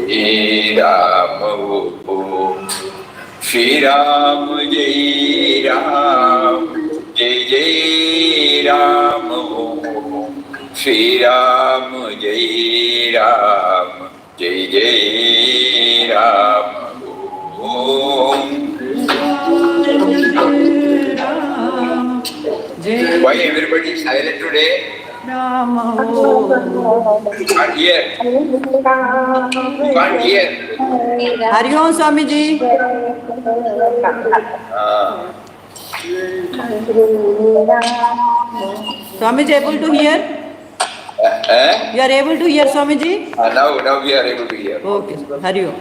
Jai Ram Om. Shri Ram Jai Ram. Jai Jai Ram Om. Shri Ram Jai Ram. Jai Jai Ram Om. Why everybody is silent today? You can't hear. You can't hear. Hari Om Swamiji. Swamiji able to hear? You are able to hear, Swamiji? Now we are able to hear. Okay, Hari Om.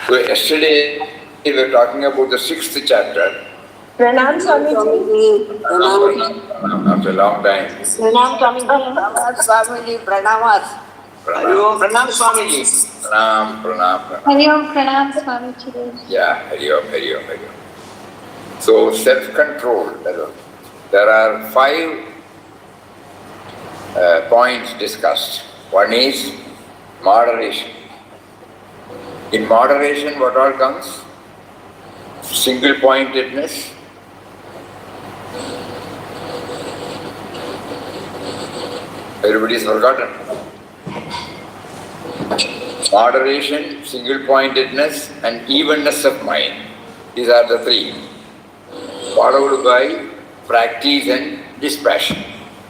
So yesterday we were talking about the 6th chapter. Pranam Swamiji. Pranam, after a long time. Pranam Swamiji. Pranamas. Hari Om, Pranam Swamiji. Pranam. Hari Om, Pranam Swamiji. Yeah, Hari Om. So self-control. There are 5 points discussed. One is moderation. In moderation, what all comes? Single-pointedness. Everybody's forgotten. Moderation, single-pointedness, and evenness of mind. These are the 3. Followed by practice and dispassion,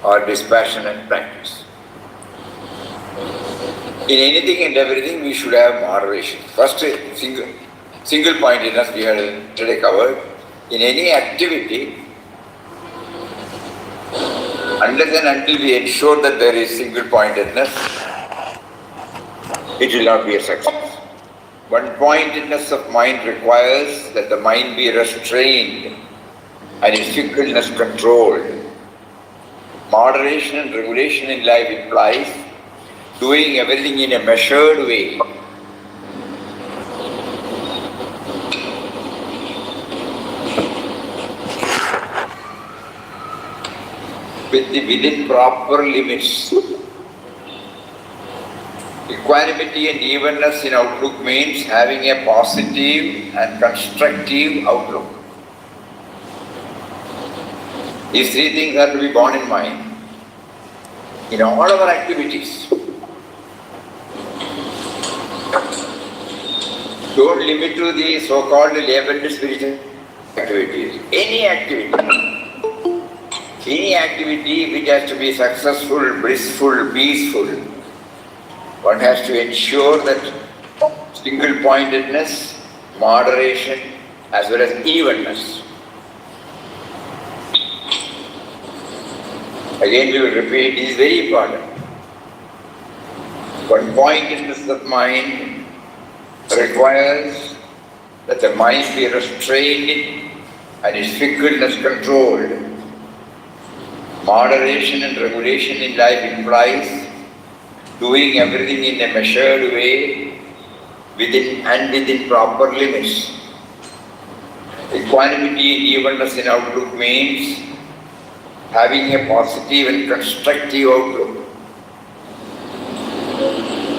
or dispassion and practice. In anything and everything, we should have moderation. First, single-pointedness we had today covered. In any activity, unless and until we ensure that there is single-pointedness, it will not be a success. One-pointedness of mind requires that the mind be restrained and its fickleness controlled. Moderation and regulation in life implies doing everything in a measured way. Within proper limits. Equanimity and evenness in outlook means having a positive and constructive outlook. These 3 things have to be borne in mind in all our activities. Don't limit to the so-called labeled spiritual activities. Any activity which has to be successful, blissful, peaceful, one has to ensure that single-pointedness, moderation, as well as evenness. Again we will repeat, this is very important. One-pointedness of mind requires that the mind be restrained and its fickleness controlled. Moderation and regulation in life implies doing everything in a measured way within proper limits. Equanimity and evenness in outlook means having a positive and constructive outlook.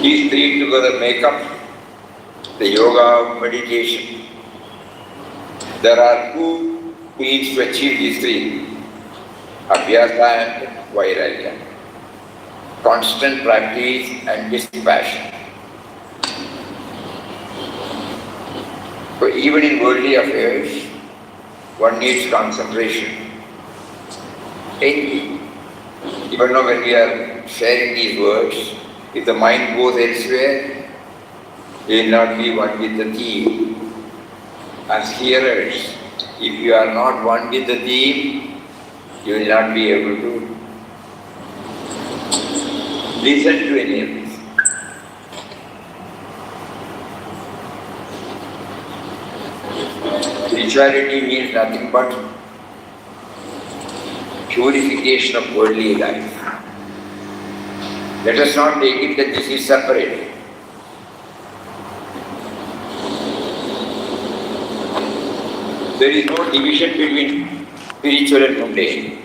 These 3 together make up the yoga of meditation. There are 2 means to achieve these 3. Abhyasa and Vairagya. Constant practice and dispassion. So even in worldly affairs, one needs concentration. Even now when we are sharing these words, if the mind goes elsewhere, we will not be one with the theme. As hearers, if you are not one with the theme, you will not be able to listen to any of this. Spirituality means nothing but purification of worldly life. Let us not take it that this is separate. There is no division between spiritual and mundane.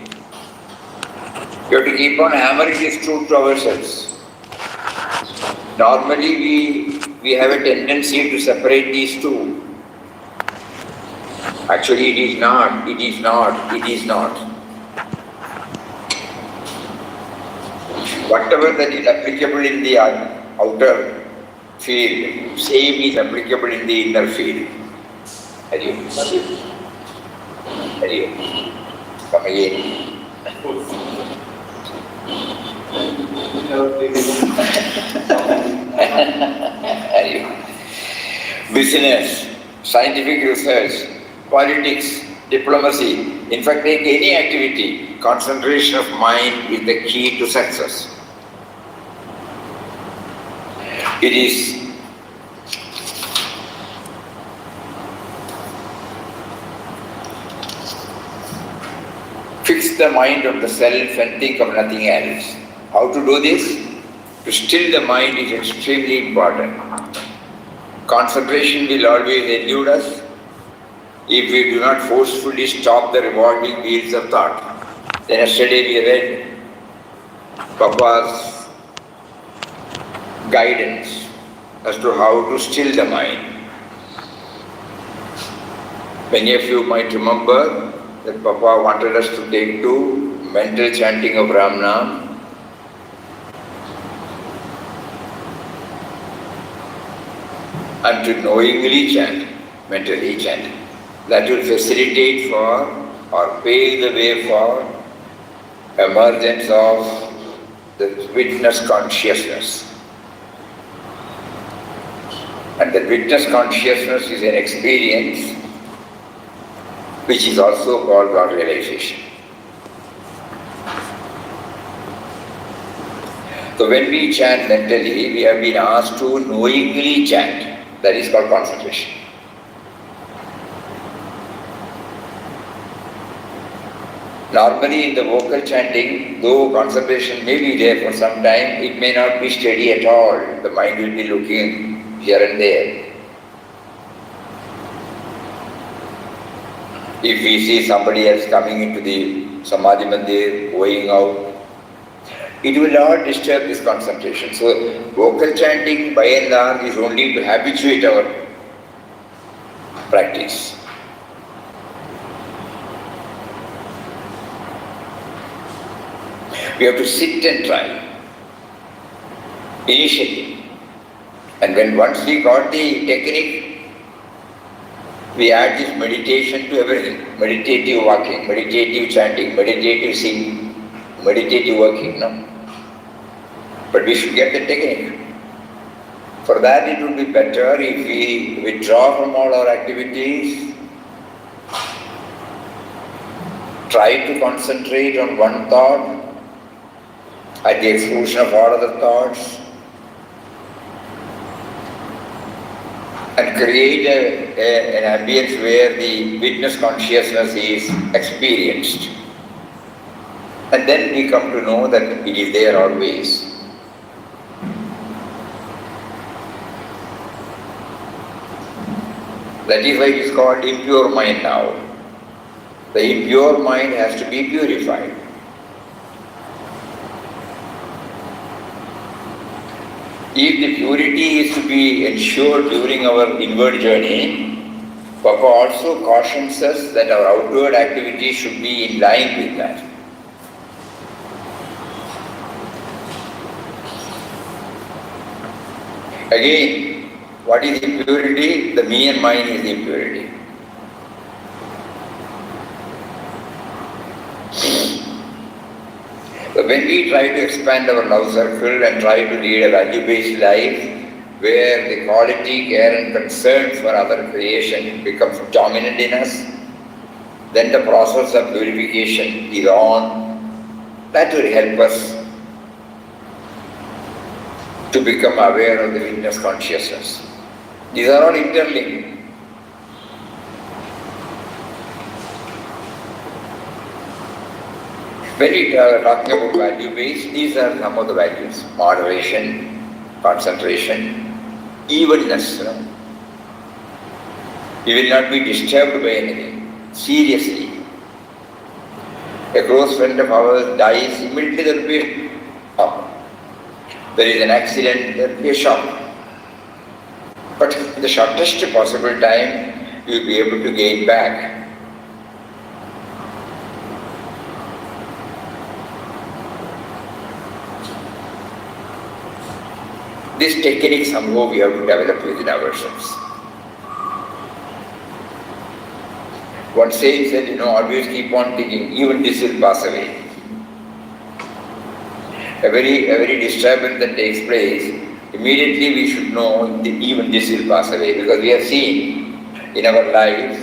We have to keep on hammering this truth to ourselves. Normally we have a tendency to separate these two. Actually it is not, it is not, it is not. Whatever that is applicable in the outer field, same is applicable in the inner field. Hari Om. Hari Om. Come again. Hari Om. Business, scientific research, politics, diplomacy, in fact take any activity, concentration of mind is the key to success. It is fix the mind on the self and think of nothing else. How to do this? To still the mind is extremely important. Concentration will always elude us if we do not forcefully stop the revolving wheels of thought. Then yesterday we read Papa's guidance as to how to still the mind. Many of you might remember that Papa wanted us to take to mental chanting of Ram Nam. And to knowingly chant, mentally chant. That will facilitate for or pave the way for emergence of the witness consciousness. And the witness consciousness is an experience which is also called God realization. So when we chant mentally, we have been asked to knowingly chant. That is called concentration. Normally in the vocal chanting, though concentration may be there for some time, it may not be steady at all. The mind will be looking here and there. If we see somebody else coming into the Samadhi Mandir, going out, it will not disturb this concentration. So, vocal chanting by and large is only to habituate our practice. We have to sit and try initially. And when once we got the technique, we add this meditation to everything. Meditative walking, meditative chanting, meditative singing, meditative working, no? But we should get the technique. For that it would be better if we withdraw from all our activities, try to concentrate on one thought at the exclusion of all other thoughts, and create an ambience where the witness consciousness is experienced. And then we come to know that it is there always. That is why it is called impure mind now. The impure mind has to be purified. If the purity is to be ensured during our inward journey, Papa also cautions us that our outward activity should be in line with that. Again, what is impurity? The me and mine is impurity. So when we try to expand our love circle and try to lead a value-based life where the quality, care and concern for other creation becomes dominant in us, then the process of purification is on. That will help us to become aware of the witness consciousness. These are all interlinked. When we are talking about value-based, these are some of the values. Moderation, concentration, evenness. You will not be disturbed by anything. Seriously. A close friend of ours dies, immediately there will be There is an accident, there will be a shock. But in the shortest possible time, you will be able to gain back. This technique somehow we have to develop within ourselves. One saying said, always keep on thinking, even this will pass away. Every disturbance that takes place, immediately we should know even this will pass away, because we have seen in our lives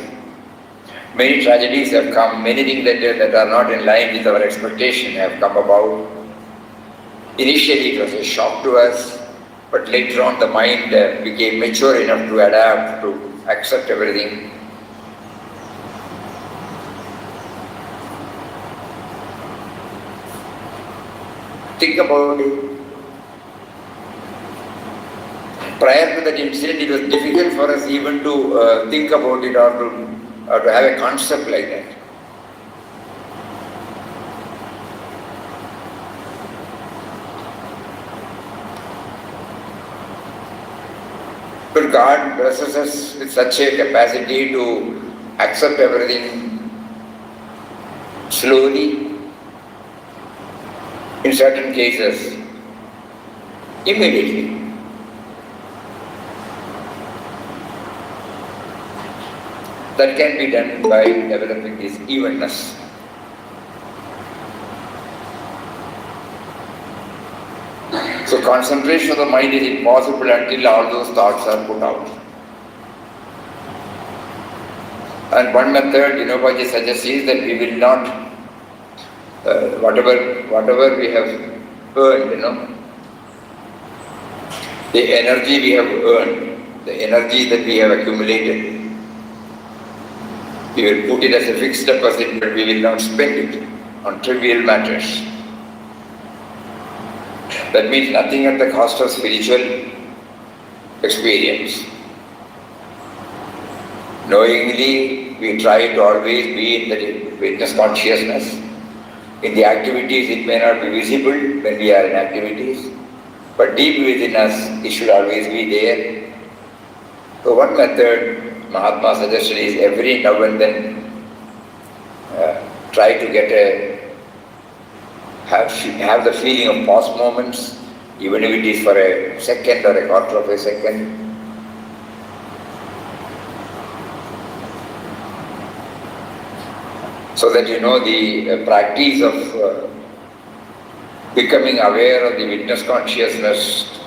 many tragedies have come, many things that are not in line with our expectation have come about. Initially it was a shock to us, but later on the mind became mature enough to adapt, to accept everything. Think about it. Prior to that incident, it was difficult for us even to think about it, or to have a concept like that. But God blesses us with such a capacity to accept everything slowly, in certain cases, immediately. That can be done by developing this evenness. So concentration of the mind is impossible until all those thoughts are put out. And one method, Vinobaji suggests is that we will not, whatever we have earned, the energy we have earned, the energy that we have accumulated, we will put it as a fixed deposit, but we will not spend it on trivial matters. That means nothing at the cost of spiritual experience. Knowingly, we try to always be in the witness consciousness. In the activities, it may not be visible when we are in activities, but deep within us, it should always be there. So one method Mahatma suggested is every now and then try to get have the feeling of pause moments, even if it is for a second or a quarter of a second. So that the practice of becoming aware of the witness consciousness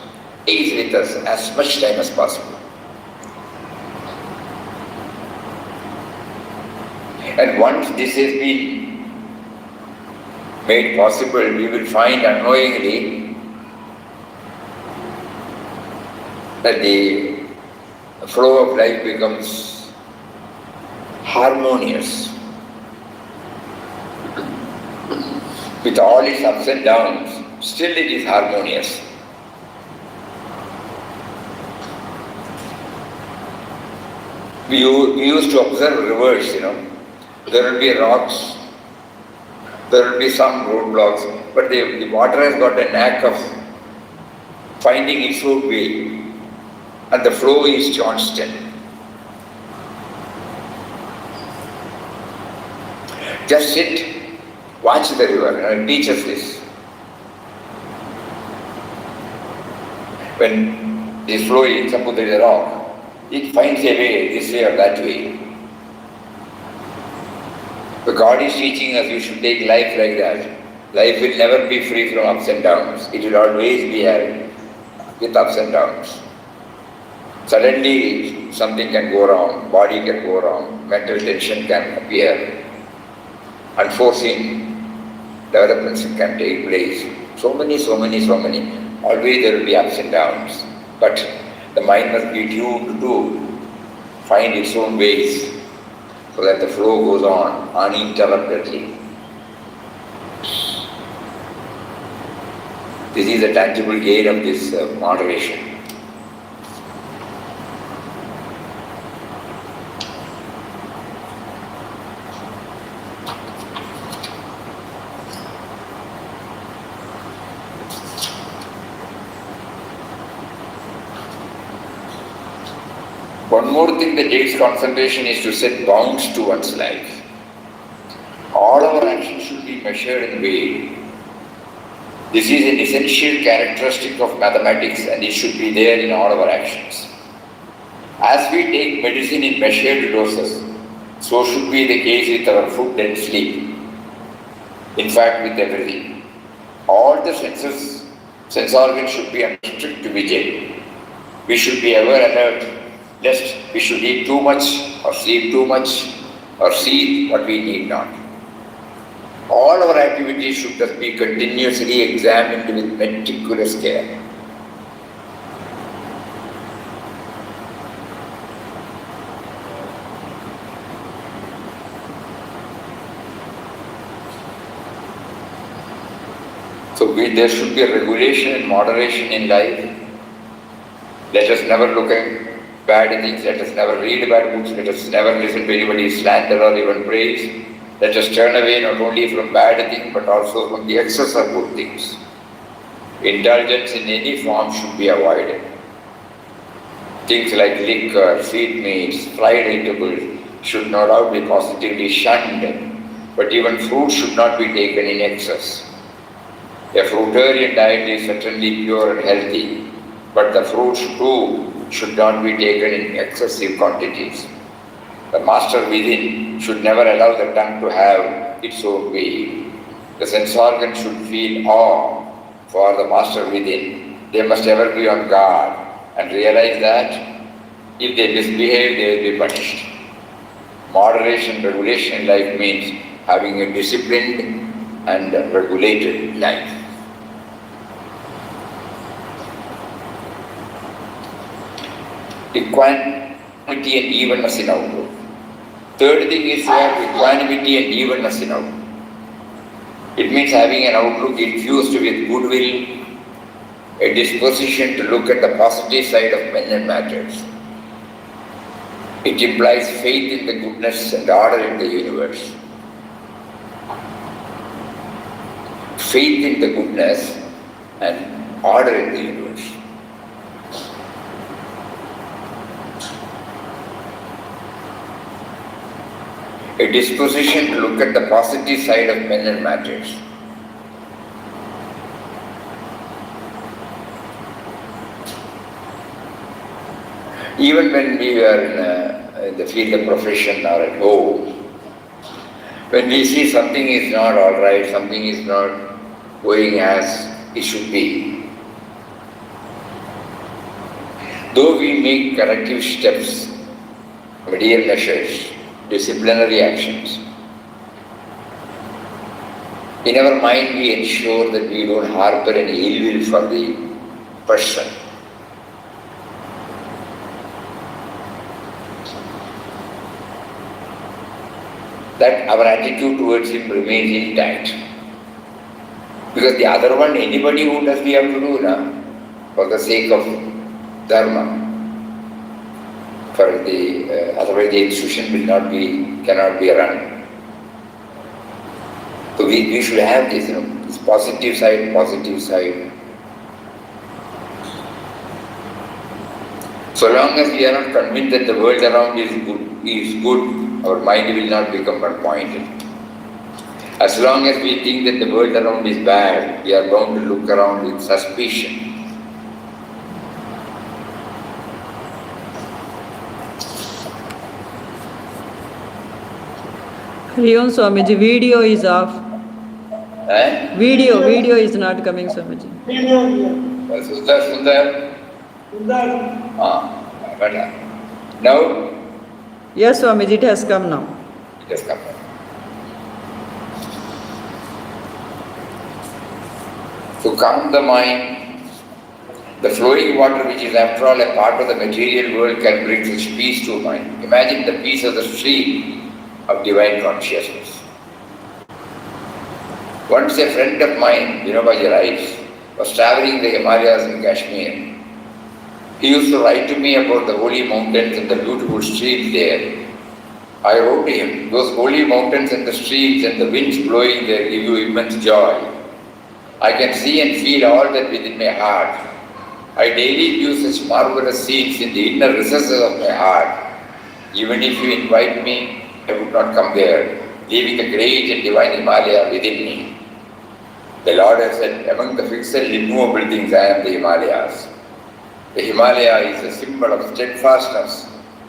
is with us as much time as possible. And once this has been made possible, we will find unknowingly that the flow of life becomes harmonious. With all its ups and downs, still it is harmonious. We used to observe rivers, There will be rocks, there will be some roadblocks, but the water has got a knack of finding its own way, and the flow is constant. Just sit, watch the river, it teaches this. When it is flowing, suppose there is a rock, it finds a way, this way or that way. But God is teaching us you should take life like that. Life will never be free from ups and downs. It will always be with ups and downs. Suddenly something can go wrong, body can go wrong, mental tension can appear, unforeseen developments can take place. So many. Always there will be ups and downs. But the mind must be tuned to find its own ways, so that the flow goes on uninterruptedly. This is a tangible gain of this moderation. One more thing that takes concentration is to set bounds to one's life. All our actions should be measured and weighed. This is an essential characteristic of mathematics and it should be there in all our actions. As we take medicine in measured doses, so should be the case with our food and sleep. In fact, with everything. All the sense organs should be under strict vigil. We should be ever alert, lest we should eat too much or sleep too much or see what we need not. All our activities should thus be continuously examined with meticulous care. So there should be a regulation and moderation in life. Let us never look at bad things, let us never read bad books, let us never listen to anybody's slander or even praise. Let us turn away not only from bad things but also from the excess of good things. Indulgence in any form should be avoided. Things like liquor, sweetmeats, fried eatables should no doubt be positively shunned, but even fruit should not be taken in excess. A fruitarian diet is certainly pure and healthy, but the fruits too should not be taken in excessive quantities. The master within should never allow the tongue to have its own way. The sense organs should feel awe for the master within. They must ever be on guard and realize that if they misbehave, they will be punished. Moderation, regulation in life means having a disciplined and regulated life. Equanimity and evenness in outlook. Third thing is equanimity and evenness in outlook. It means having an outlook infused with goodwill, a disposition to look at the positive side of men and matters. It implies faith in the goodness and order in the universe. Faith in the goodness and order in the universe. A disposition to look at the positive side of men and matters. Even when we are in the field of profession or at home, when we see something is not all right, something is not going as it should be, though we make corrective steps, remedial measures, disciplinary actions, in our mind we ensure that we don't harbor any ill will for the person. That our attitude towards him remains intact. Because the other one, anybody who does we have to do for the sake of dharma. Otherwise the institution cannot be run. So we should have this, this positive side. So long as we are not convinced that the world around is good, our mind will not become one-pointed. As long as we think that the world around is bad, we are bound to look around with suspicion. Hariom Swamiji, video is off. Video is not coming, Swamiji. Sundar. Now? Yes, Swamiji, it has come now. It has come now. To calm the mind, the flowing water, which is after all a part of the material world, can bring such peace to mind. Imagine the peace of the stream of divine consciousness. Once a friend of mine, Vinobaji writes, was traveling the Himalayas in Kashmir. He used to write to me about the holy mountains and the beautiful streams there. I wrote to him, those holy mountains and the streams and the winds blowing there give you immense joy. I can see and feel all that within my heart. I I daily view such marvelous scenes in the inner recesses of my heart. Even if you invite me, I would not come there, leaving the great and divine Himalaya within me. The Lord has said, among the fixed and immovable things, I am the Himalayas. The Himalaya is a symbol of steadfastness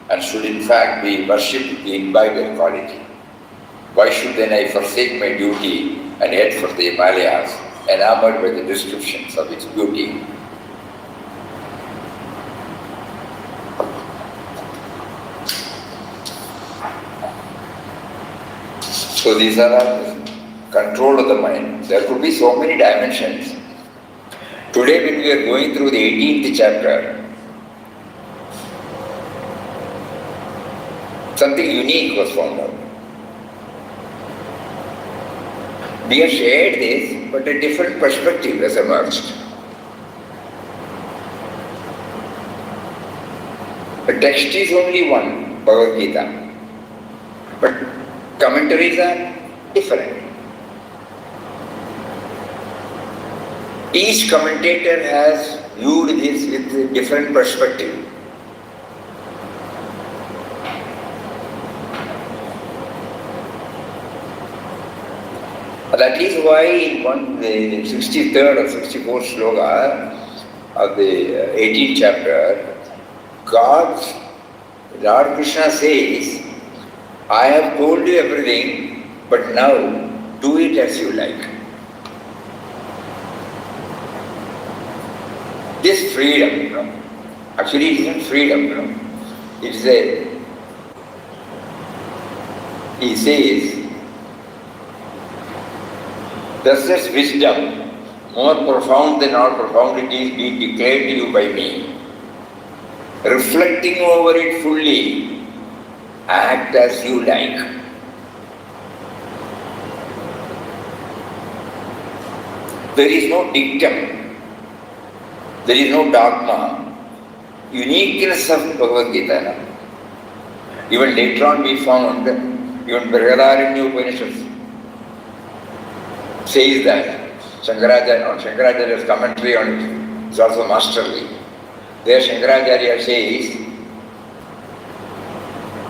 and should in fact be worshipped the imbibed quality. Why should then I forsake my duty and head for the Himalayas, enamored by the descriptions of its beauty? So these are all control of the mind. There could be so many dimensions. Today when we are going through the 18th chapter, something unique was found out. We have shared this, but a different perspective has emerged. The text is only one, Bhagavad Gita, but commentaries are different. Each commentator has viewed this with a different perspective. That is why in the 63rd or 64th sloka of the 18th chapter, Lord Krishna says, I have told you everything, but now do it as you like. This freedom, actually it isn't freedom, it is he says, thus as wisdom, more profound than all profundities, be declared to you by me. Reflecting over it fully, act as you like. There is no dictum, there is no dogma. Uniqueness of Bhagavad Gita. Even later on we found, even Brihadaranyaka Upanishad says that, Shankaracharya's commentary on it is also masterly. There Shankaracharya says,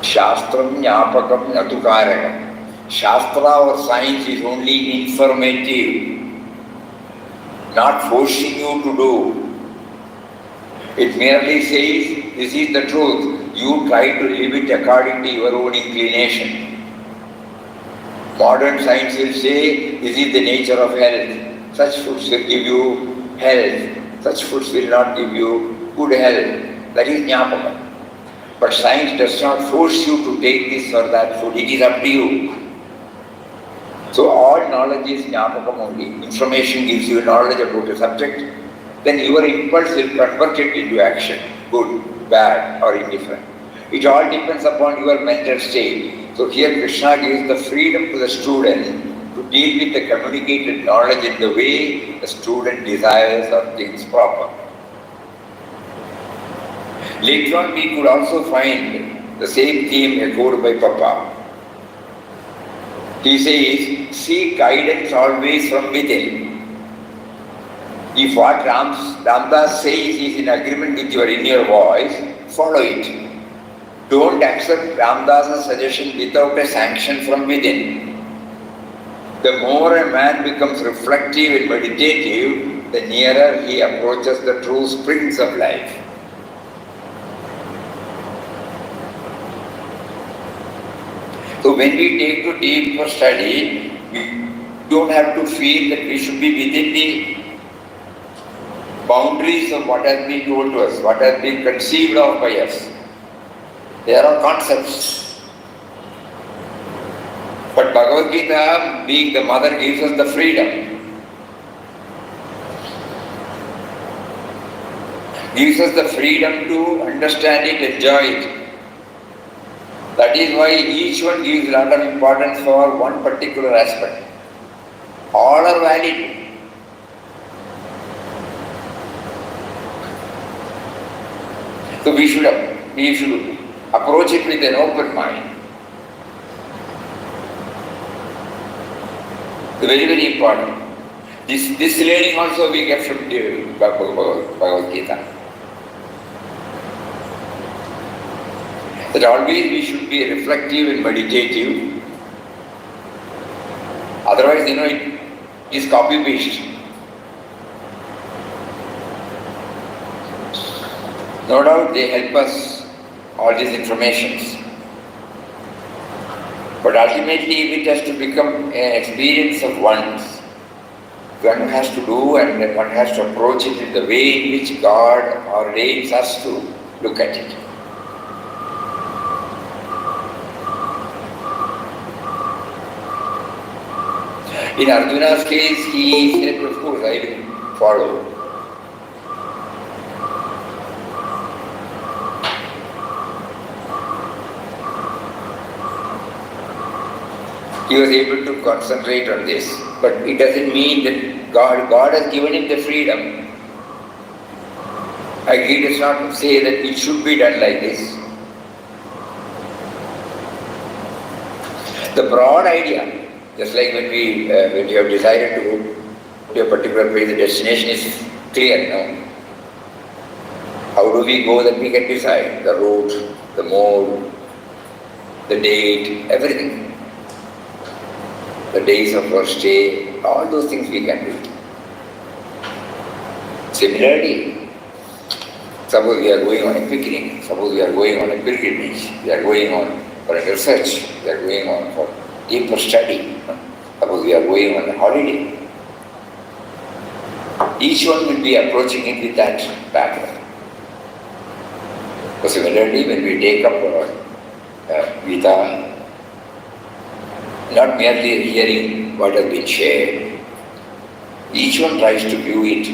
Shastram Nyapakam Natukarakam. Shastra or science is only informative, not forcing you to do. It merely says, this is the truth. You try to live it according to your own inclination. Modern science will say, this is the nature of health. Such foods will give you health. Such foods will not give you good health. That is Nyapakam. But science does not force you to take this or that food. It is up to you. So all knowledge is Nyapakam only. Information gives you knowledge about a subject. Then your impulse will convert it into action. Good, bad or indifferent. It all depends upon your mental state. So here Krishna gives the freedom to the student to deal with the communicated knowledge in the way the student desires or thinks proper. Later on we could also find the same theme echoed by Papa. He says, seek guidance always from within. If what Ramdas says is in agreement with your inner voice, follow it. Don't accept Ramdas' suggestion without a sanction from within. The more a man becomes reflective and meditative, the nearer he approaches the true springs of life. So when we take to deeper study, we don't have to feel that we should be within the boundaries of what has been told to us, what has been conceived of by us. They are all concepts. But Bhagavad Gita, being the mother, gives us the freedom. Gives us the freedom to understand it, enjoy it. That is why each one gives a lot of importance for one particular aspect. All are valid. So we should approach it with an open mind. Very, very important. This learning also we get from Bhagavad Gita. That always we should be reflective and meditative. Otherwise, it is copy-paste. No doubt they help us, all these informations. But ultimately, if it has to become an experience of one's, one has to do and one has to approach it in the way in which God ordains us to look at it. In Arjuna's case, he said, of course, I will follow. He was able to concentrate on this. But it doesn't mean that God has given him the freedom. He does not say that it should be done like this. The broad idea, just like when you have decided to go to a particular place, the destination is clear now. How do we go, that we can decide? The route, the mode, the date, everything. The days of our stay, all those things we can do. Similarly, suppose we are going on a picnic, suppose we are going on a pilgrimage, we are going on for a research, we are going on for deeper study, suppose we are going on a holiday. Each one will be approaching it with that background. So similarly, when we take up our Gita, not merely hearing what has been shared, each one tries to view it.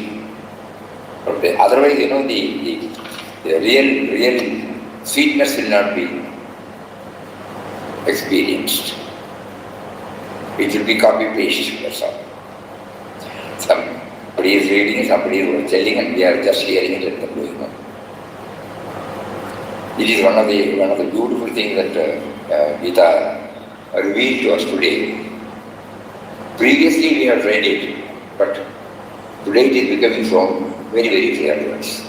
Otherwise, the real sweetness will not be experienced. It will be copy-paste, that's all. Somebody is reading, somebody is telling, and we are just hearing it and going on. It is one of the beautiful things that Gita revealed to us today. Previously we have read it, but today it is becoming so very, very clear to us.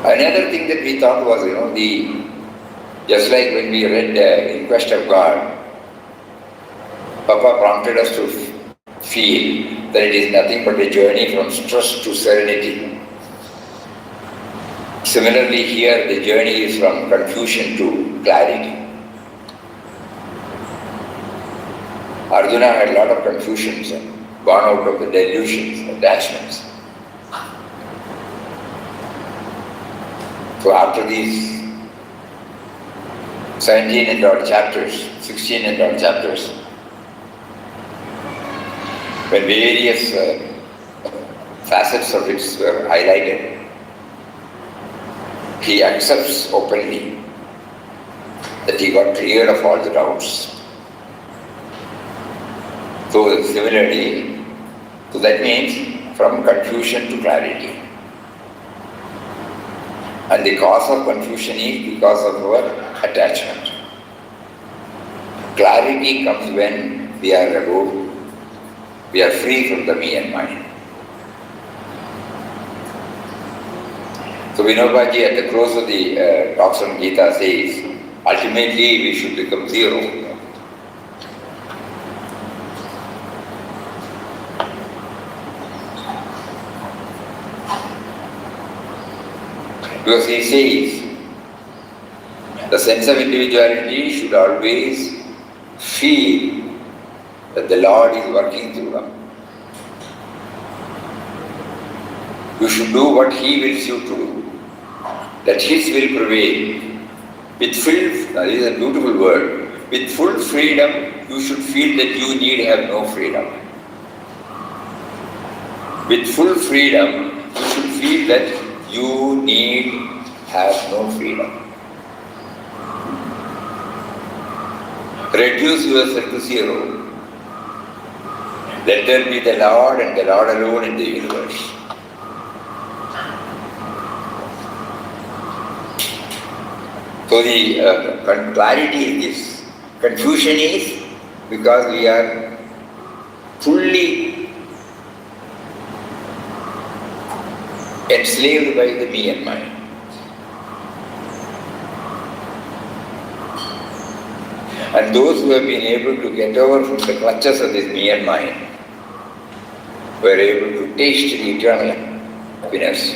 Another thing that we thought was, just like when we read In Quest of God, Papa prompted us to feel that it is nothing but a journey from stress to serenity. Similarly here, the journey is from confusion to clarity. Arjuna had a lot of confusions and gone out of the delusions, attachments. So after these 17 and odd chapters, 16 and odd chapters, when various facets of it were highlighted, he accepts openly that he got cleared of all the doubts. So similarly, so that means from confusion to clarity. And the cause of confusion is because of our attachment. Clarity comes when we are free from the me and mine. So Vinobaji at the close of the talks on Gita says, ultimately we should become zero. Because he says, the sense of individuality should always feel that the Lord is working through them. You should do what He wills you to do. That His will prevail. With full, this is a beautiful word, with full freedom, you should feel that you need have no freedom. With full freedom, you should feel that you need have no freedom. Reduce yourself to zero. Let there be the Lord and the Lord alone in the universe. So the clarity is this. Confusion is because we are fully enslaved by the me and mine. And those who have been able to get over from the clutches of this me and mine were able to taste the eternal happiness.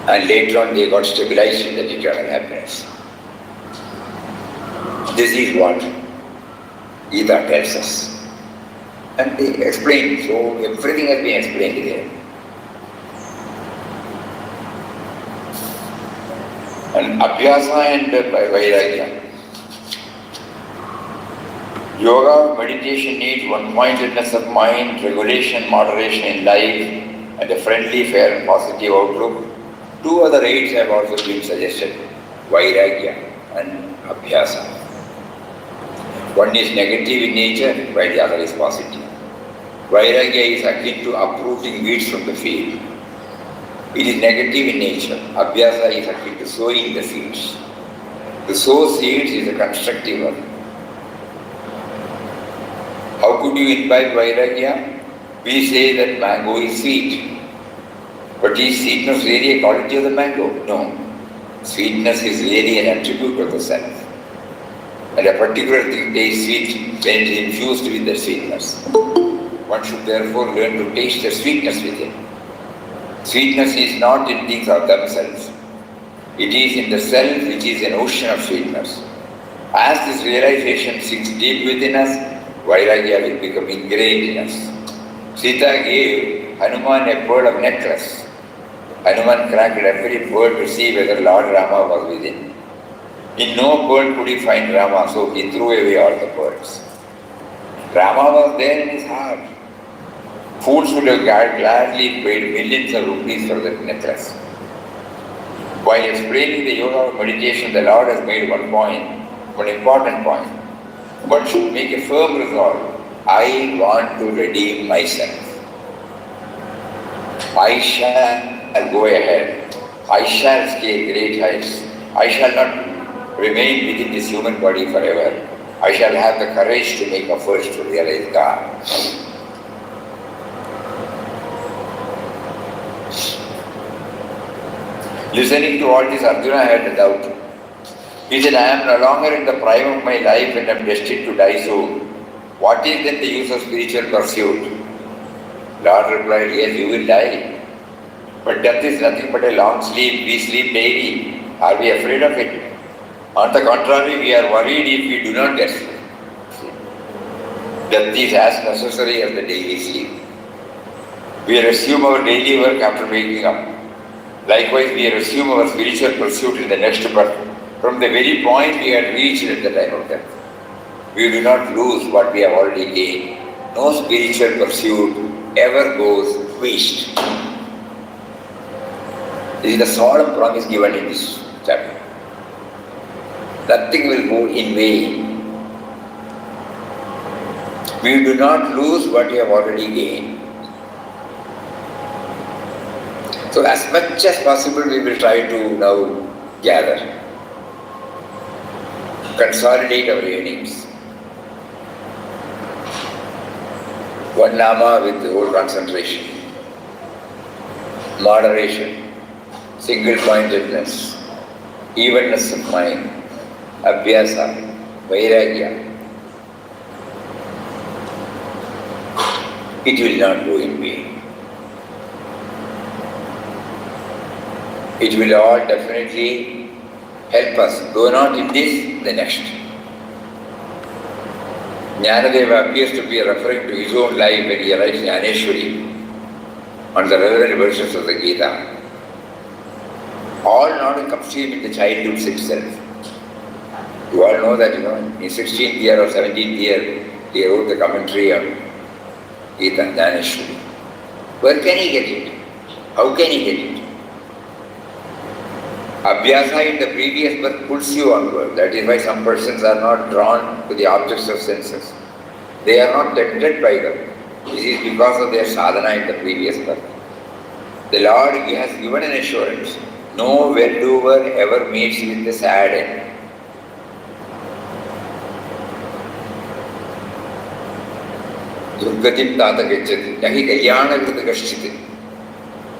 And later on they got stabilized in that eternal happiness. This is what Gita tells us. And they explain, so everything has been explained there. And Abhyasa and Vairagya. Yoga, meditation needs one-pointedness of mind, regulation, moderation in life, and a friendly, fair and positive outlook. Two other aids have also been suggested, Vairagya and Abhyasa. One is negative in nature, while the other is positive. Vairagya is akin to uprooting weeds from the field. It is negative in nature. Abhyasa is akin to sowing the seeds. To sow seeds is a constructive work. How could you imbibe Vairagya? We say that mango is sweet. But is sweetness really a quality of the mango? No. Sweetness is really an attribute of the self. And a particular thing tastes sweet when it is infused with the sweetness. One should therefore learn to taste the sweetness within. Sweetness is not in things of themselves. It is in the self which is an ocean of sweetness. As this realization sinks deep within us, Vairagya will become ingrained in us. Sita gave Hanuman a pearl of necklace. Hanuman cracked every pearl to see whether Lord Rama was within. In no pearl could he find Rama, so he threw away all the pearls. Rama was there in his heart. Fools would have gladly paid millions of rupees for that necklace. While explaining the yoga of meditation, the Lord has made one important point. One should make a firm resolve. I want to redeem myself. I shall go ahead. I shall scale great heights. I shall not remain within this human body forever. I shall have the courage to make efforts to realize God. Listening to all this, Arjuna had a doubt. He said, I am no longer in the prime of my life and am destined to die soon. What is then the use of spiritual pursuit? Lord replied, yes, you will die. But death is nothing but a long sleep. We sleep daily. Are we afraid of it? On the contrary, we are worried if we do not get sleep. Death is as necessary as the daily sleep. We resume our daily work after waking up. Likewise, we resume our spiritual pursuit in the next birth, from the very point we had reached at the time of death. We do not lose what we have already gained. No spiritual pursuit ever goes waste. This is the solemn promise given in this chapter. Nothing will go in vain. We do not lose what we have already gained. So as much as possible we will try to now gather, consolidate our earnings. One nama with the whole concentration, moderation, single-pointedness, evenness of mind, abhyasa, vairagya. It will not go in vain. It will all definitely help us, though not in this, the next. Jnanadeva appears to be referring to his own life when he writes Jnaneshwari on the relevant verses of the Gita. All knowledge comes to him in the childhood itself. You all know that, in 16th year or 17th year, he wrote the commentary on Gita, Jnaneshwari. Where can he get it? How can he get it? Abhyasa in the previous birth pulls you onward. That is why some persons are not drawn to the objects of senses. They are not tempted by them. This is because of their sadhana in the previous birth. The Lord has given an assurance. No well-doer ever meets with the sad end. Durgatim tata gacchati. Nahi kalyana krita kaschiti.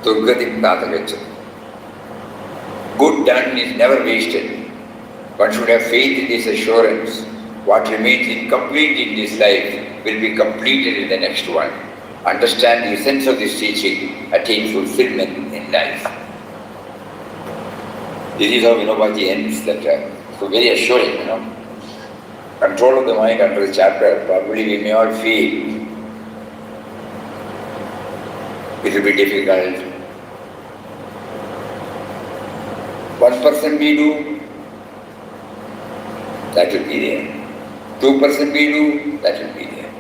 Durgatim tata gacchati. Good done is never wasted. One should have faith in this assurance. What remains incomplete in this life will be completed in the next one. Understand the essence of this teaching, attain fulfillment in life. This is how Vinobaji ends that. So very assuring, Control of the mind under the chapter, probably we may all feel it will be difficult. 1% we do, that will be there. 2% we do, that will be there.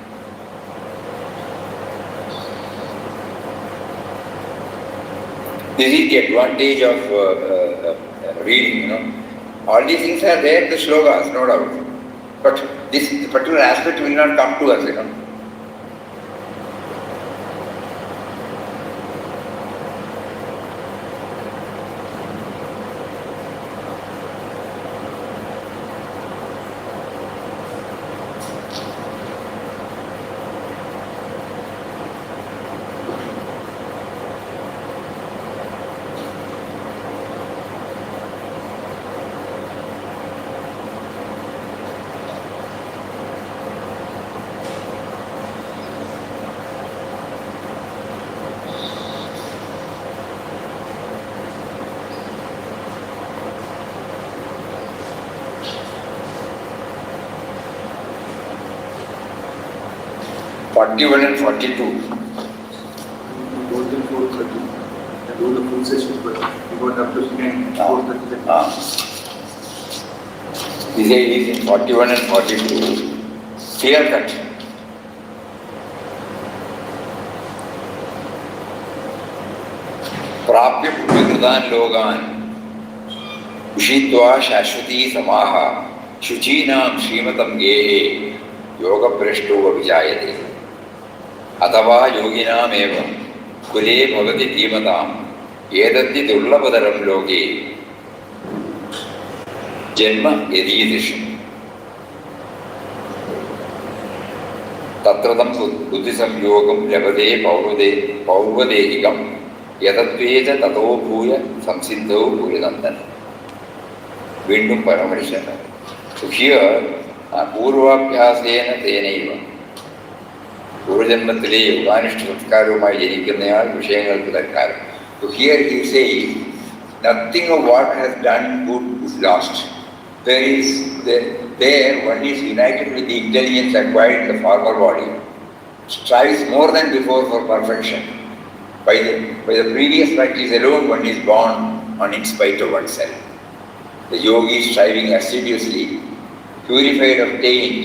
This is the advantage of reading, All these things are there in the slokas, no doubt. But this particular aspect will not come to us, 41 and 42. More than 4:30. I do the full session, but we got up to 4:30. This is in 41 and 42. Clear cut. प्राप्य पुण्यकृतान् लोकान् उषित्वा शाश्वती समाः शुचीनां श्रीमतं गेहे योगभ्रष्टो अभिजायते अथवा योगिनामेव कुले भवति धीमताम् एतद्धि दुर्लभतरं लोके जन्म यदीदृशम् तत्र तं बुद्धिसंयोगं लभते पौर्वदेहिकं यतत्वेज ततो भूय संसिद्धौ भूयनन्दन വീണ്ടും പരമർശനം. So here പൂർവാഭ്യാസേന തേനൈവ പൂർവജന്മത്തിലെ യോഗാനിഷ്ഠ സംസ്കാരവുമായി ജനിക്കുന്നയാൾ വിഷയങ്ങൾക്ക് തൽക്കാലം. So here he says nothing of what has done good is lost. There one is united with the intelligence acquired in the former body, strives more than before for perfection. By the previous practice alone one is born on in spite of oneself. The yogi is striving assiduously, purified of taint,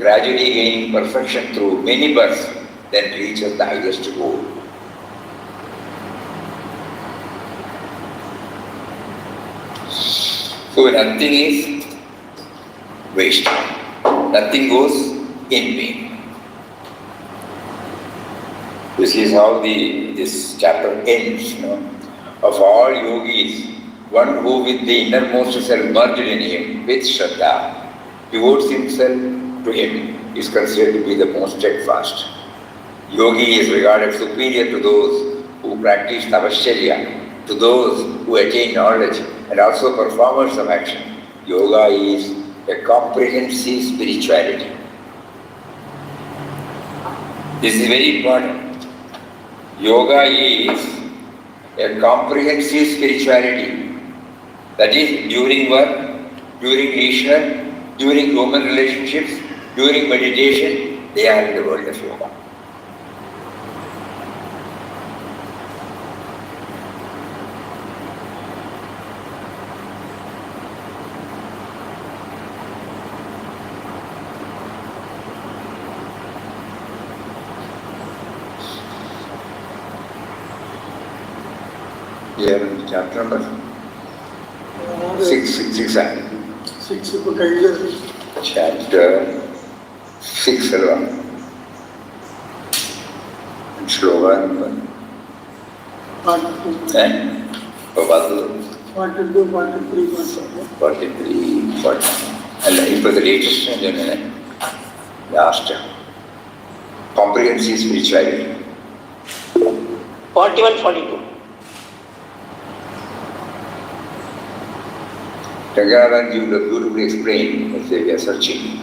gradually gaining perfection through many births, then reaches the highest goal. So nothing is waste. Nothing goes in vain. This is how this chapter ends. Of all yogis, one who with the innermost self merged in him with Shraddha devotes himself to him is considered to be the most steadfast. Yogi is regarded superior to those who practice tapasya, to those who attain knowledge and also performers of action. Yoga is a comprehensive spirituality. This is very important. Yoga is a comprehensive spirituality. That is, during work, during leisure, during human relationships, during meditation, they are in the world of yoga. Here in chapter number 6. Chapter 6 alone. Sloka number. 42, 43, 43, 40. And it was the latest and last comprehensive spirituality. 41, 42. Raghavanji would have beautifully explained as they were searching.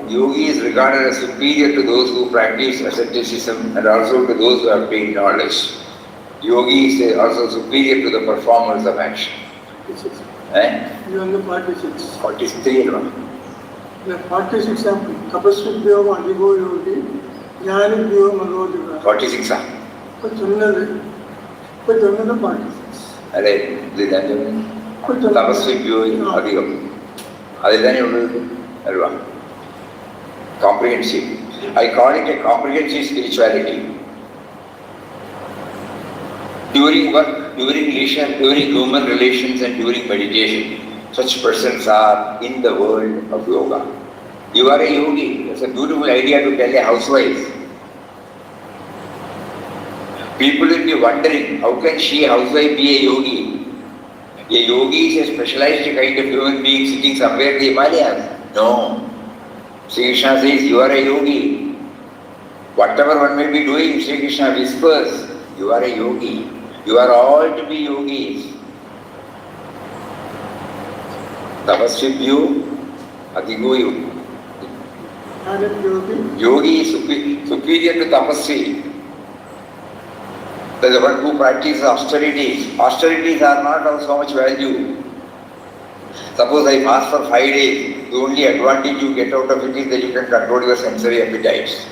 Yogi is regarded as superior to those who practice asceticism and also to those who have gained knowledge. Yogi is also superior to the performers of action. 46. Eh? You are on the 46. 43 no? The 46 example. Tapasvibhyo adigo yogi, jnanibhyo manodiva. 46 ah? But another 46. Tapasvibhyo adigam. Adilani alva. Comprehensive. I call it a comprehensive spirituality. During work, during leisure, during human relations and during meditation, such persons are in the world of yoga. You are a yogi. It's a beautiful idea to tell a housewife. People will be wondering, how can she, a housewife, be a yogi? A yogi is a specialized kind of human being sitting somewhere in the Himalayas. No. Sri Krishna says, you are a yogi. Whatever one may be doing, Sri Krishna whispers, you are a yogi. You are all to be yogis. Tapasvibhyo adigoyo. Yogi is superior to tapasvi. That is the one who practices austerities. Austerities are not of so much value. Suppose I fast for 5 days, the only advantage you get out of it is that you can control your sensory appetites.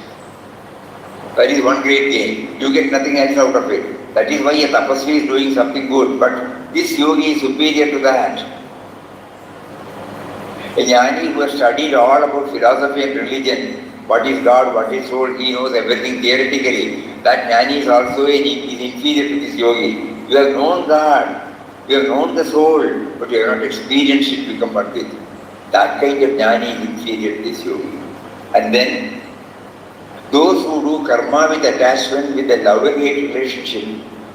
That is one great gain. You get nothing else out of it. That is why a tapasvi is doing something good. But this yogi is superior to that. A jnani who has studied all about philosophy and religion, what is God, what is soul, he knows everything theoretically. That jnani is also is inferior to this yogi. You have known God, you have known the soul, but you have not experienced it become one with. That kind of jnani is inferior to this yogi. And then those who do karma with attachment, with a love-hate relationship,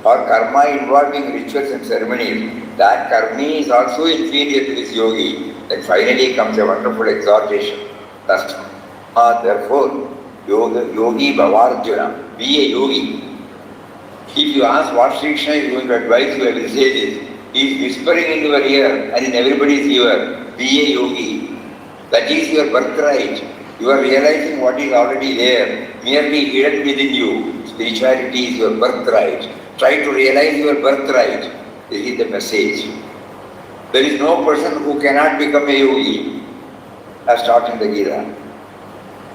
or karma involving rituals and ceremonies, that karmi is also inferior to this yogi. Then finally comes a wonderful exhortation. Therefore, yogi bhavarjuna, be a yogi. If you ask what Sri Krishna is going to advise you, I will say this. He is whispering in your ear and in everybody's ear, be a yogi. That is your birthright. You are realizing what is already there, merely hidden within you. Spirituality is your birthright. Try to realize your birthright. This is the message. There is no person who cannot become a yogi, as taught in the Gita.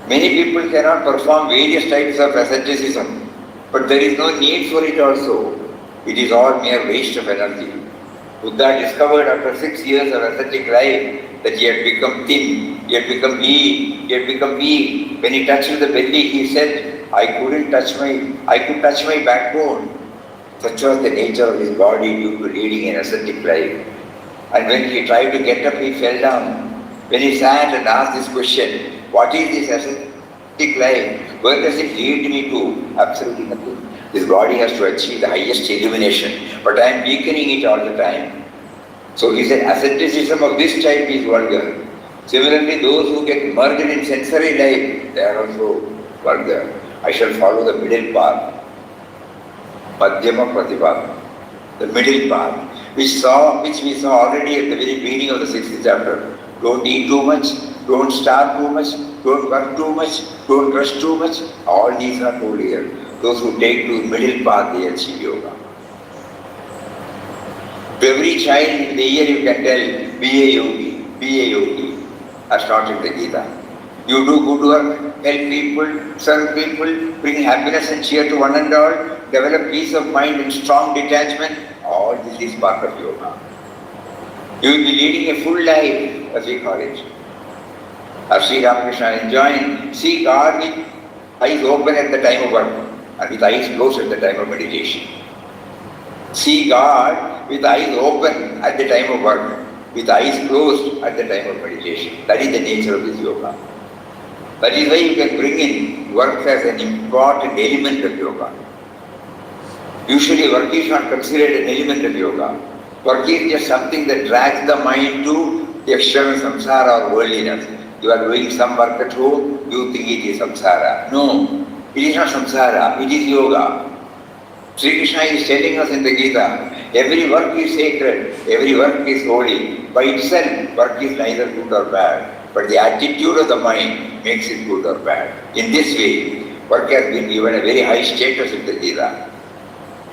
Many people cannot perform various types of asceticism, but there is no need for it also. It is all mere waste of energy. Buddha discovered after 6 years of ascetic life that he had become thin, he had become lean, he had become weak. When he touched the belly, he said, I could touch my backbone. Such was the nature of his body due to leading an ascetic life. And when he tried to get up, he fell down. When he sat and asked this question, what is this ascetic life? Where does it lead me to? Absolutely nothing. This body has to achieve the highest illumination, but I am weakening it all the time. So he said, asceticism of this type is vulgar. Similarly, those who get merged in sensory life, they are also vulgar. I shall follow the middle path. Madhyama Pratipad, the middle path, which we saw already at the very beginning of the 6th chapter. Don't eat too much, don't starve too much, don't work too much, don't rush too much. All these are told here. Those who take to the middle path, they achieve yoga. To every child in the year you can tell, be a yogi, be a yogi, as taught in the Gita. You do good work, help people, serve people, bring happiness and cheer to one and all, develop peace of mind and strong detachment. All this is part of yoga. You will be leading a full life, as we call it. As Sri Ramakrishna enjoined, see God with eyes open at the time of work and with eyes closed at the time of meditation. See God with eyes open at the time of work, with eyes closed at the time of meditation. That is the nature of this yoga. That is why you can bring in work as an important element of yoga. Usually work is not considered an element of yoga. Work is just something that drags the mind to the external samsara or worldliness. You are doing some work at home, you think it is samsara. No, it is not samsara, it is yoga. Sri Krishna is telling us in the Gita, every work is sacred, every work is holy. By itself, work is neither good or bad. But the attitude of the mind makes it good or bad. In this way, work has been given a very high status in the Gita.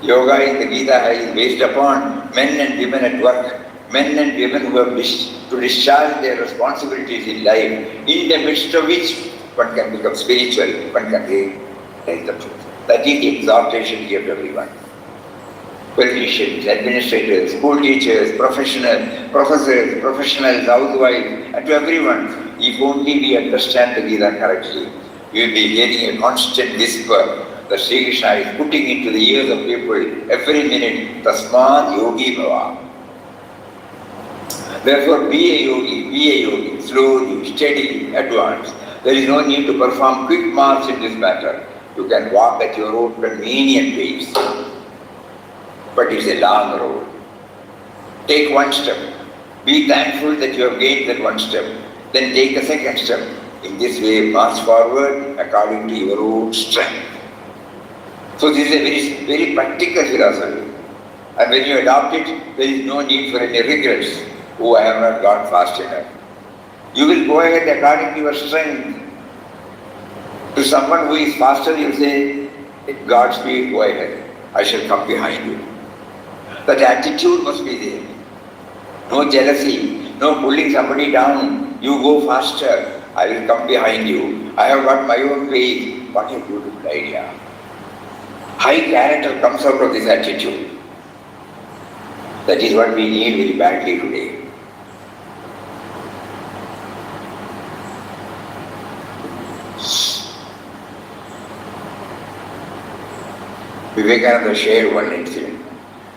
Yoga in the Gita is based upon men and women at work, men and women who have to discharge their responsibilities in life, in the midst of which one can become spiritual, one can realize the truth. That is the exhortation here to everyone. Politicians, administrators, school teachers, professors, professionals, housewives, and to everyone. If only we understand the Gita correctly, we will be hearing a constant whisper that Sri Krishna is putting into the ears of people every minute, Tasmad Yogi Bhava. Therefore, be a yogi, slowly, steadily, advance. There is no need to perform quick march in this matter. You can walk at your own convenient pace. But it's a long road. Take one step. Be thankful that you have gained that one step. Then take a second step. In this way, march forward according to your own strength. So this is a very, very practical philosophy. And when you adopt it, there is no need for any regrets. Oh, I have not gone fast enough. You will go ahead according to your strength. To someone who is faster, you say, Godspeed, go ahead. I shall come behind you. That attitude must be there. No jealousy, no pulling somebody down. You go faster, I will come behind you. I have got my own pace. What a beautiful idea. High character comes out of this attitude. That is what we need very badly today. Vivekananda shared one incident.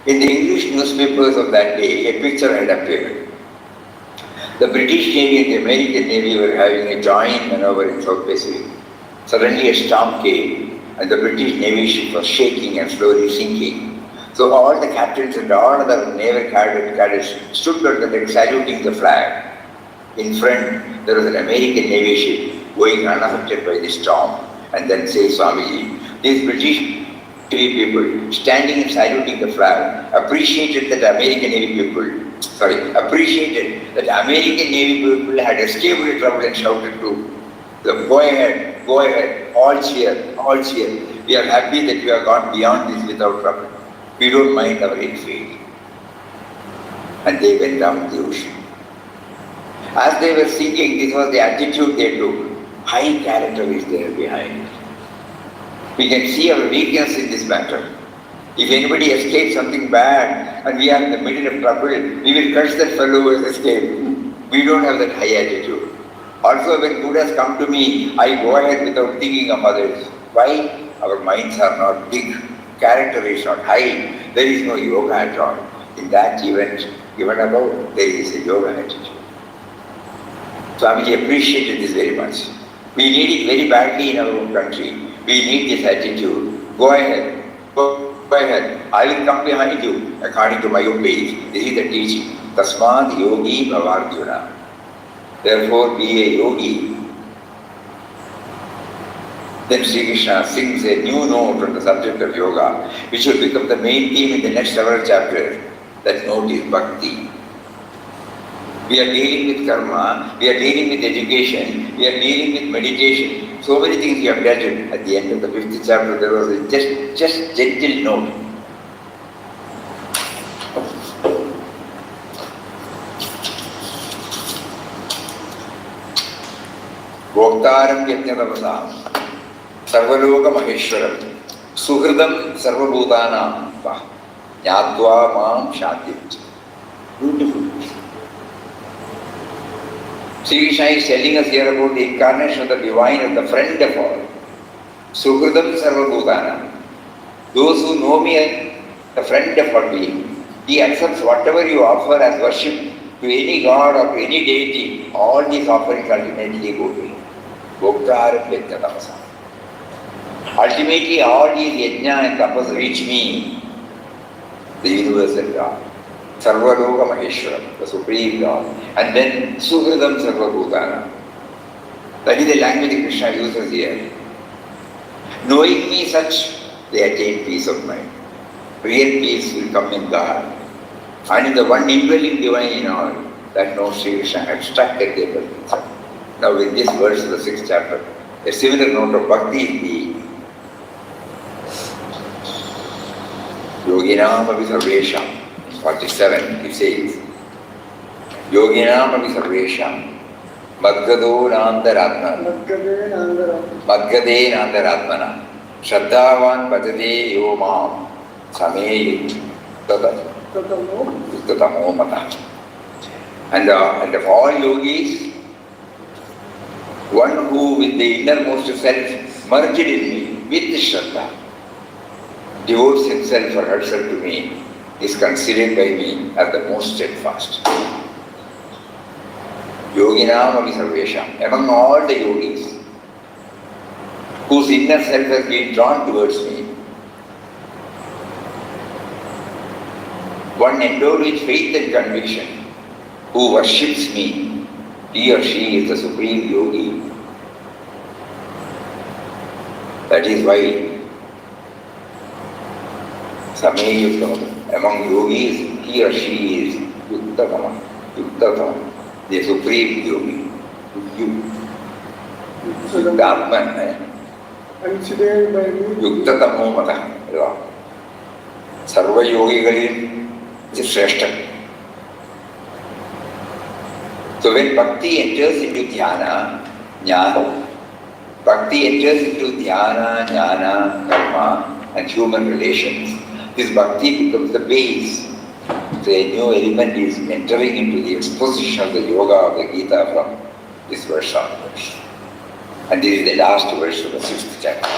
In the English newspapers of that day, a picture had appeared. The British Navy and the American Navy were having a joint maneuver in South Pacific. Suddenly a storm came and the British Navy ship was shaking and slowly sinking. So all the captains and all other naval cadets stood on the deck saluting the flag. In front, there was an American Navy ship going unaffected by the storm. And then says Swamiji, these British people standing and saluting the flag appreciated that American Navy people had escaped the trouble and shouted to them, go ahead, all cheer. We are happy that we have gone beyond this without trouble. We don't mind our fate. And they went down the ocean. As they were sinking, this was the attitude they took. High character is there behind it. We can see our weakness in this matter. If anybody escapes something bad and we are in the middle of trouble, we will curse that fellow who has escaped. We don't have that high attitude. Also, when good has come to me, I go ahead without thinking of others. Why? Our minds are not big. Character is not high. There is no yoga at all. In that event given above, there is a yoga attitude. Swamiji appreciated this very much. We need it very badly in our own country. We need this attitude. Go ahead. I will come behind you according to my own pace. This is the teaching. Tasmad yogi bhavarjuna. Therefore be a yogi. Then Sri Krishna sings a new note on the subject of yoga, which will become the main theme in the next several chapters. That note is bhakti. We are dealing with karma, we are dealing with education, we are dealing with meditation. So many things we have dealt with. At the end of the 5th chapter, there was a just gentle note. Bhoktaram Yajnatavasam Sarvaloka Maheshwaram Suhridam Sarvabhutanam Jnatva Mam Shanti. Beautiful. Sri Krishna is telling us here about the incarnation of the divine as the friend of all. Suhridam Sarvabhutanam. Those who know me as the friend of all being, he accepts whatever you offer as worship to any god or to any deity. All these offerings ultimately go to him. Bhoktaram Yajnatavasam. Ultimately, all these yajna and tapas reach me, the universal God, Sarvaloka Maheshwaram, the Supreme God, and then Suhridam Sarvabhutana. That is the language Krishna uses here. Knowing me such, they attain peace of mind. Real peace will come in God. And in the one indwelling divine in all, that knows Sri Krishna abstracted their presence. Now with this verse of the 6th chapter, a similar note of bhakti is the Yoginam api sarvesham, 47, it says, Yoginam api sarvesham, Madgado nandaratmana, Madgade nandaratmana, Shraddhavan bhajade yo mam, Sameye Yuktatamo mata. And of all yogis, one who with the innermost self merged in me with Shraddha, devotes himself or herself to me, is considered by me as the most steadfast. Yoginam api sarvesham, among all the yogis, whose inner self has been drawn towards me, one endowed with faith and conviction, who worships me, he or she is the supreme yogi. That is why Sameyuktam, among yogis, he or she is Yuktatama, the supreme yogi. Yuktatman, Considered by me. Yuktatamo mata. Sarva yogigalil is Shrestha. So when bhakti enters into dhyana, jnana, bhakti enters into dhyana, jnana, karma and human relations, this bhakti becomes the base. So a new element is entering into the exposition of the yoga of the Gita from this verse onwards. And this is the last verse of the 6th chapter.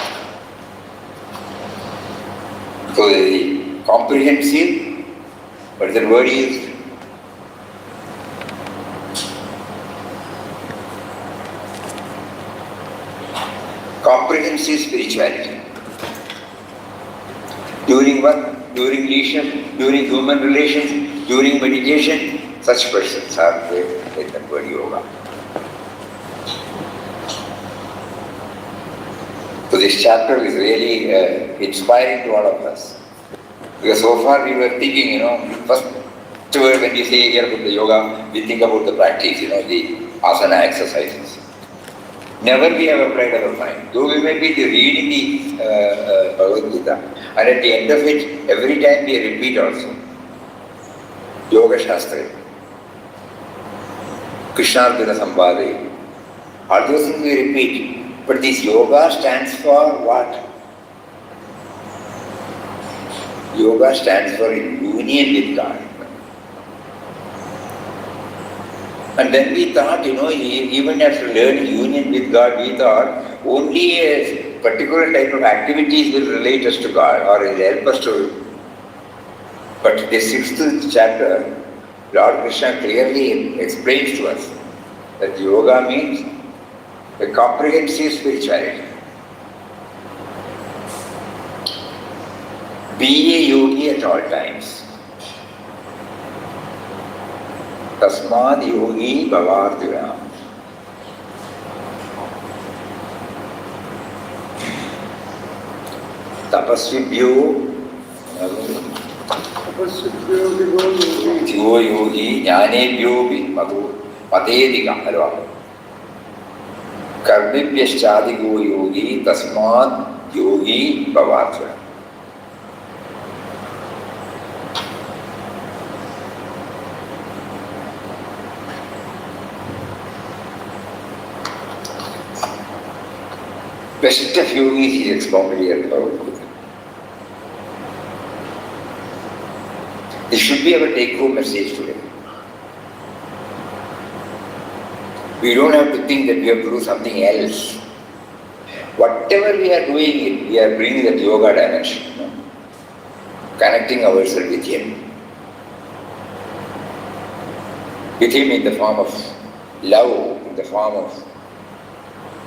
So the comprehensive, what is the word used? Comprehensive spirituality. During work, during leisure, during human relations, during meditation, such persons are in the word yoga. So this chapter is really inspiring to all of us. Because so far we were thinking, first word when we say here about the yoga, we think about the practice, the asana exercises. Never we have applied our mind. Though we may be reading the Bhagavad Gita, and at the end of it, every time we repeat also. Yoga Shastra, Krishnarjuna Sambhade, all those things we repeat. But this yoga stands for what? Yoga stands for union with God. And then we thought, even after learning union with God, we thought only a particular type of activities will relate us to God or will help us to. But the 6th chapter, Lord Krishna clearly explains to us that yoga means a comprehensive spirituality. Be a yogi at all times. Tasmad yogi bhavardhya. Tapasvibhyo Jivo yogi jnanebhyo matedika. Alva. Karmibhyashchadigo yogi tasmad yogi bhavardhya. best of yogis is expounded here about. This should be our take-home message today. We don't have to think that we have to do something else. Whatever we are doing, we are bringing that yoga dimension, connecting ourselves with Him. With Him in the form of love, in the form of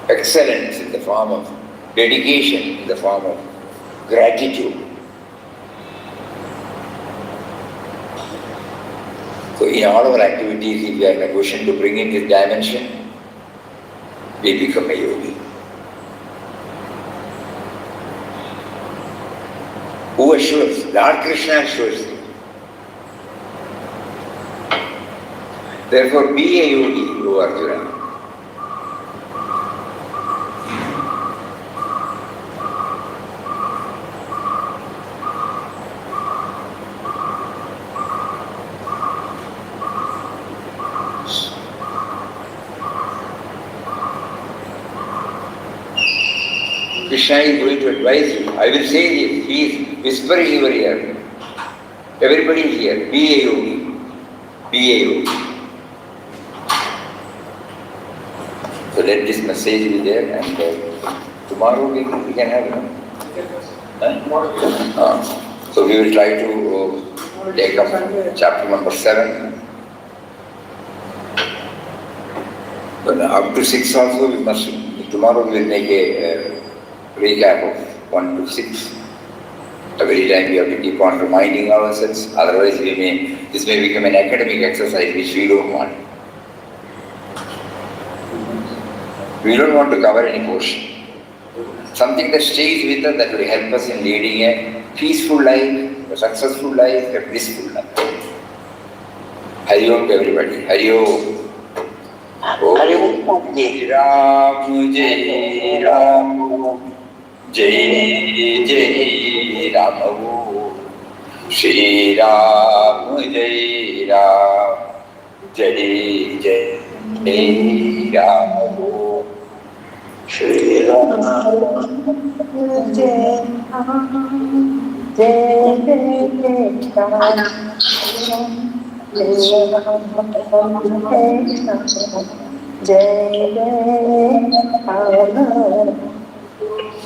excellence, in the form of dedication, in the form of gratitude. So in all our activities, if we are in a position to bring in this dimension, we become a yogi. Who assures? Lord Krishna assures you. Therefore, be a yogi, O Arjuna. Krishna is going to advise you. I will say this. He is whispering in your ear. Everybody is here. Be a yogi. Be a yogi. So let this message be there, and tomorrow we can have it. So we will try to take up chapter number 7. But up to 6 also we must. Tomorrow we will make a recap of 1 to 6. Every time we have to keep on reminding ourselves, otherwise this may become an academic exercise which we don't want. We don't want to cover any portion. Something that stays with us, that will help us in leading a peaceful life, a successful life, a blissful life. Hari Om to everybody. Hari Om. Jai Ram, Jai Ram, Jai Jai Ram, Shri Ram, Jai Ram, Jai Jai Ram, Shri Ram, Jai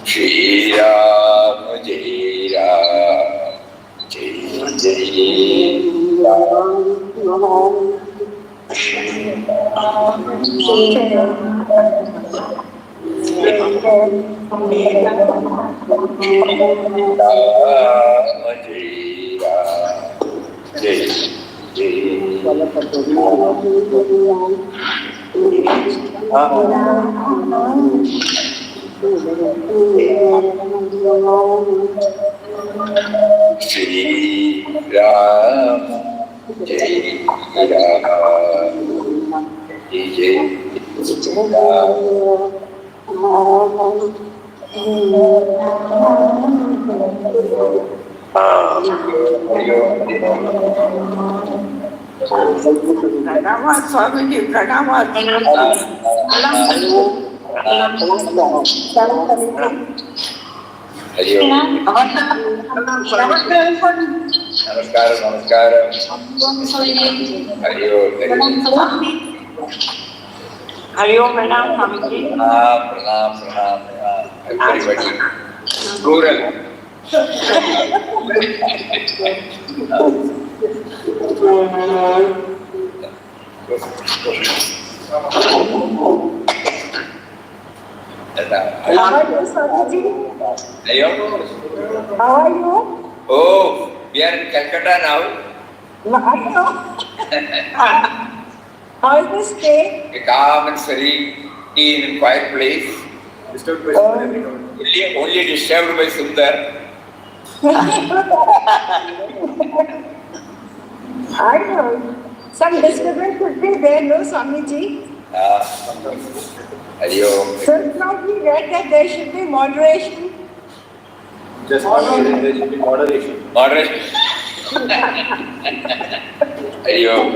Shri Ram, Jai Ram, Jai Jai Ram, Shri Ram, Jai Pranamat, Swamiji, pranamat. Hari Om. Namaskaram. Hari Om. Hari Om, pranam, Swamiji. Pranam. Everybody. Plural. How are you, Swamiji? How are you? Oh, we are in Calcutta now. How is the stay? A calm and serene, quiet place. Disturbed by every moment. Only disturbed by Sundar. I know. Some disturbance could be there, no, Swamiji? Hari Om. So now we read that there should be moderation. Just moderation. There should be moderation. Moderation. Hari Om.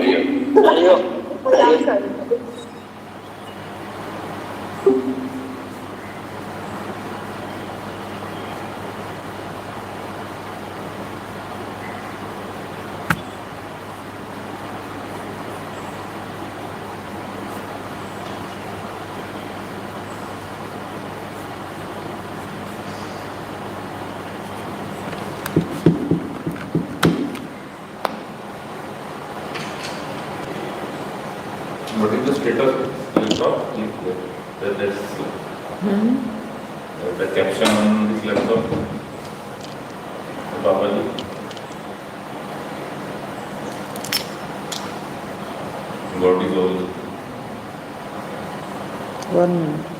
put the status on top. That's the caption on this laptop. Properly. God is all. 1 minute.